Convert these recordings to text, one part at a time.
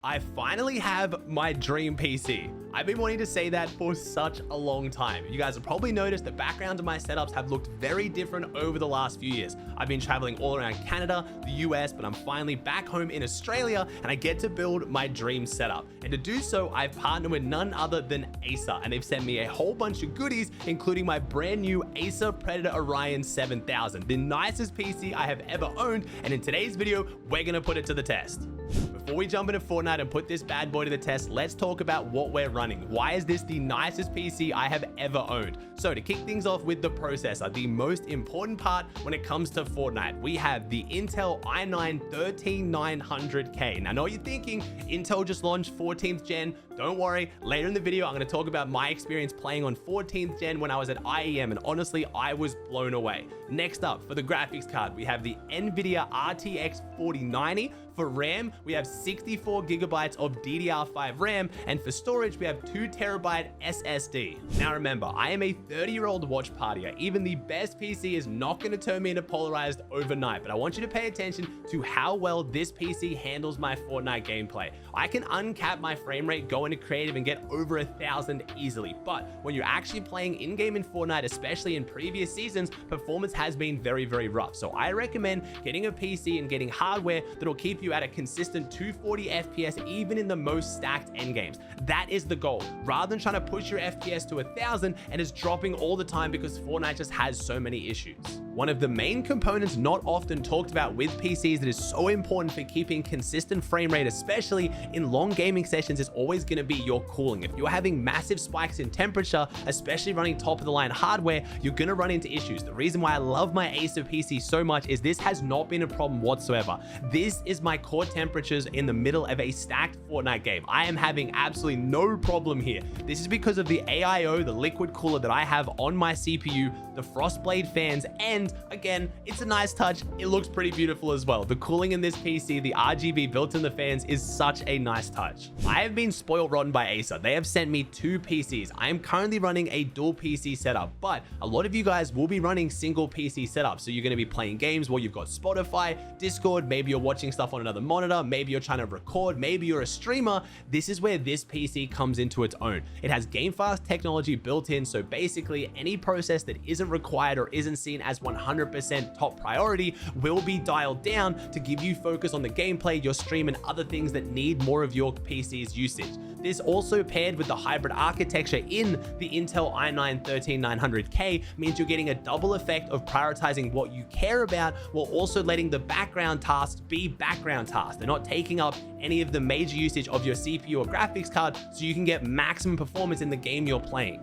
I finally have my dream PC. I've been wanting to say that for such a long time. You guys have probably noticed the backgrounds of my setups have looked very different over the last few years. I've been traveling all around Canada, the US, but I'm finally back home in Australia and I get to build my dream setup. And to do so, I've partnered with none other than Acer, and they've sent me a whole bunch of goodies, including my brand new Acer Predator Orion 7000, the nicest PC I have ever owned. And in today's video, we're gonna put it to the test. Before we jump into Fortnite and put this bad boy to the test, let's talk about what we're running. Why is this the nicest PC I have ever owned? So to kick things off with the processor, the most important part when it comes to Fortnite, we have the Intel i9-13900k. Now I know what you're thinking, Intel just launched 14th gen. Don't worry, later in the video, I'm gonna talk about my experience playing on 14th gen when I was at IEM, and honestly, I was blown away. Next up, for the graphics card, we have the Nvidia RTX 4090. For RAM, we have 64 gigabytes of DDR5 RAM, and for storage, we have 2 terabyte SSD. Now remember, I am a 30-year-old watch partier. Even the best PC is not going to turn me into polarized overnight, but I want you to pay attention to how well this PC handles my Fortnite gameplay. I can uncap my frame rate, go into creative, and get over 1,000 easily, but when you're actually playing in-game in Fortnite, especially in previous seasons, performance has been very, very rough. So I recommend getting a PC and getting hardware that'll keep you at a consistent 240 FPS even in the most stacked endgames. That is the goal, rather than trying to push your FPS to 1,000 and it's dropping all the time because Fortnite just has so many issues. One of the main components not often talked about with PCs that is so important for keeping consistent frame rate, especially in long gaming sessions, is always going to be your cooling. If you're having massive spikes in temperature, especially running top of the line hardware, you're going to run into issues. The reason why I love my Acer PC so much is this has not been a problem whatsoever. This is my core temperatures in the middle of a stacked Fortnite game. I am having absolutely no problem here. This is because of the AIO, the liquid cooler that I have on my CPU, the Frostblade fans, and again, it's a nice touch. It looks pretty beautiful as well. The cooling in this PC, the RGB built in the fans, is such a nice touch. I have been spoiled rotten by Acer. They have sent me 2 PCs. I am currently running a dual PC setup, but a lot of you guys will be running single PC setups. So you're going to be playing games where you've got Spotify, Discord, maybe you're watching stuff on another monitor, maybe you're trying to record, maybe you're a streamer. This is where this PC comes into its own. It has game fast technology built in, so basically any process that isn't required or isn't seen as 100% top priority will be dialed down to give you focus on the gameplay, your stream, and other things that need more of your PC's usage. This also paired with the hybrid architecture in the Intel i9-13900k means you're getting a double effect of prioritizing what you care about while also letting the background tasks be background tasks. They're not taking up any of the major usage of your CPU or graphics card, so you can get maximum performance in the game you're playing.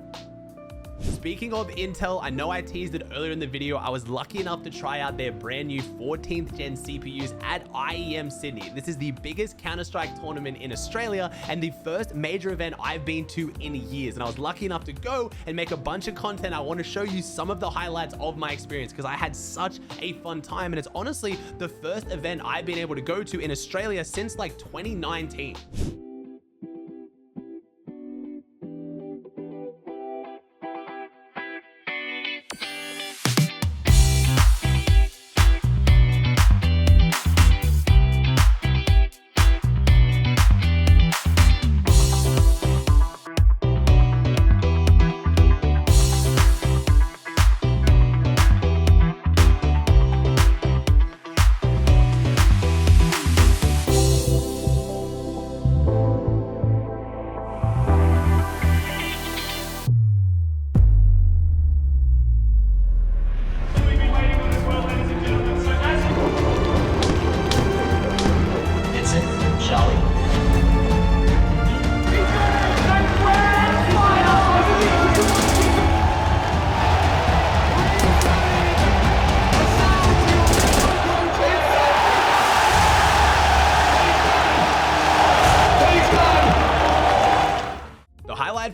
Speaking of Intel, I know I teased it earlier in the video. I was lucky enough to try out their brand new 14th gen CPUs at IEM Sydney. This is the biggest Counter-Strike tournament in Australia and the first major event I've been to in years. And I was lucky enough to go and make a bunch of content. I want to show you some of the highlights of my experience because I had such a fun time. And it's honestly the first event I've been able to go to in Australia since like 2019.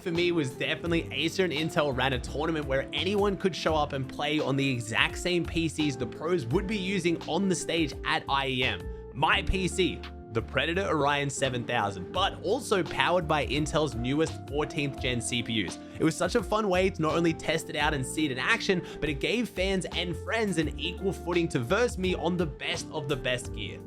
For me was definitely Acer and Intel ran a tournament where anyone could show up and play on the exact same PCs the pros would be using on the stage at IEM. My PC, the Predator Orion 7000, but also powered by Intel's newest 14th gen CPUs. It was such a fun way to not only test it out and see it in action, but it gave fans and friends an equal footing to verse me on the best of the best gear.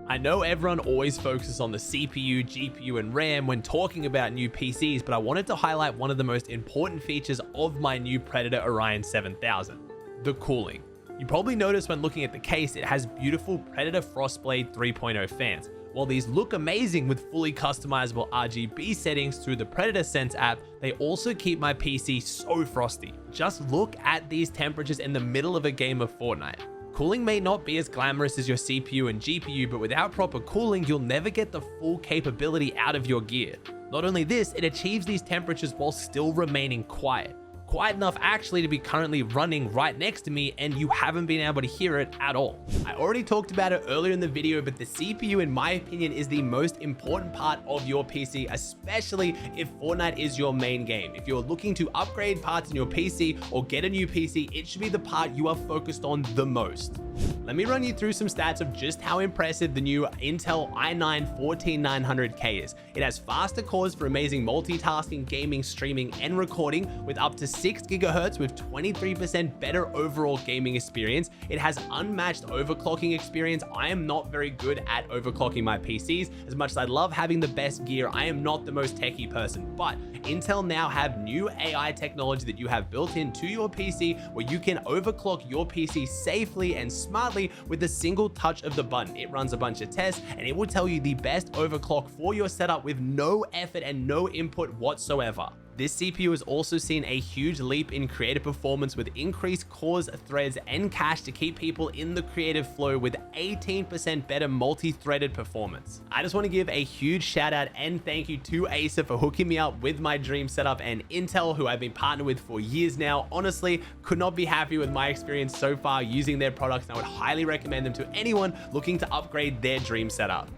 I know everyone always focuses on the CPU, GPU, and RAM when talking about new PCs, but I wanted to highlight one of the most important features of my new Predator Orion 7000, the cooling. You probably noticed when looking at the case, it has beautiful Predator Frostblade 3.0 fans. While these look amazing with fully customizable RGB settings through the Predator Sense app, they also keep my PC so frosty. Just look at these temperatures in the middle of a game of Fortnite. Cooling may not be as glamorous as your CPU and GPU, but without proper cooling, you'll never get the full capability out of your gear. Not only this, it achieves these temperatures while still remaining quiet. Quiet enough actually to be currently running right next to me, and you haven't been able to hear it at all. I already talked about it earlier in the video, but the CPU, in my opinion, is the most important part of your PC, especially if Fortnite is your main game. If you're looking to upgrade parts in your PC or get a new PC, it should be the part you are focused on the most. Let me run you through some stats of just how impressive the new Intel i9-13900k is. It has faster cores for amazing multitasking, gaming, streaming, and recording with up to 6 GHz with 23% better overall gaming experience. It has unmatched overclocking experience. I am not very good at overclocking my PCs. As much as I love having the best gear, I am not the most techie person, but Intel now have new AI technology that you have built into your PC where you can overclock your PC safely and smartly with a single touch of the button. It runs a bunch of tests and it will tell you the best overclock for your setup with no effort and no input whatsoever. This CPU has also seen a huge leap in creative performance with increased cores, threads, and cache to keep people in the creative flow with 18% better multi-threaded performance. I just want to give a huge shout out and thank you to Acer for hooking me up with my dream setup, and Intel, who I've been partnered with for years now. Honestly, could not be happy with my experience so far using their products, and I would highly recommend them to anyone looking to upgrade their dream setup.